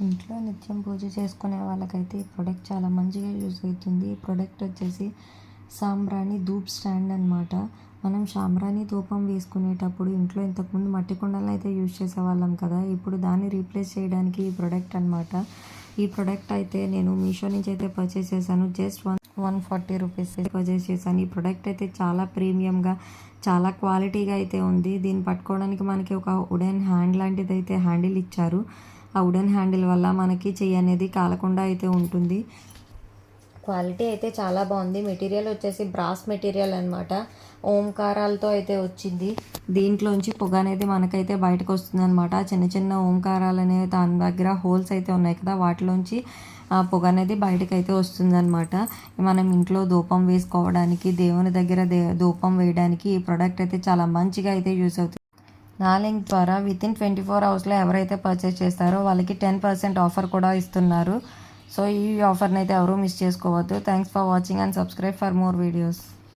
ఇంట్లో నిత్యం పూజ చేసుకునే వాళ్ళకైతే ఈ ప్రోడక్ట్ చాలా మంచిగా యూజ్ అవుతుంది. ఈ ప్రోడక్ట్ వచ్చేసి సాంబ్రాణి ధూప్ స్టాండ్ అనమాట. మనం సాంబ్రాణి ధూపం వేసుకునేటప్పుడు ఇంట్లో ఇంతకుముందు మట్టి కుండలను అయితే యూజ్ చేసేవాళ్ళం కదా. ఇప్పుడు దాన్ని రీప్లేస్ చేయడానికి ఈ ప్రోడక్ట్ అనమాట. ఈ ప్రోడక్ట్ అయితే నేను మీషో నుంచి అయితే పర్చేస్ చేశాను. జస్ట్ 140 రూపీస్ పర్చేస్ చేశాను. ఈ ప్రోడక్ట్ అయితే చాలా ప్రీమియంగా, చాలా క్వాలిటీగా అయితే ఉంది. దీన్ని పట్టుకోవడానికి మనకి ఒక వుడెన్ హ్యాండ్ లాంటిది అయితే హ్యాండిల్ ఇచ్చారు. ఆ వుడెన్ హ్యాండిల్ వల్ల మనకి చెయ్యి అనేది కాలకుండా అయితే ఉంటుంది. క్వాలిటీ అయితే చాలా బాగుంది. మెటీరియల్ వచ్చేసి బ్రాస్ మెటీరియల్ అనమాట. ఓంకారాలతో అయితే వచ్చింది. దీంట్లోంచి పొగ అనేది మనకైతే బయటకు వస్తుంది అనమాట. చిన్న చిన్న ఓంకారాలు అనేవి దాని దగ్గర హోల్స్ అయితే ఉన్నాయి కదా, వాటిలోంచి ఆ పొగ అనేది బయటకైతే వస్తుందన్నమాట. మనం ఇంట్లో ధూపం వేసుకోవడానికి, దేవుని దగ్గర ధూపం వేయడానికి ఈ ప్రోడక్ట్ అయితే చాలా మంచిగా అయితే యూస్ అవుతుంది. నా లింక్ ద్వారా వితిన్ 24 అవర్స్లో ఎవరైతే పర్చేస్ చేస్తారో వాళ్ళకి 10% ఆఫర్ కూడా ఇస్తున్నారు. సో ఈ ఆఫర్ని అయితే ఎవరూ మిస్ చేసుకోవద్దు. Thanks for watching and subscribe for more videos.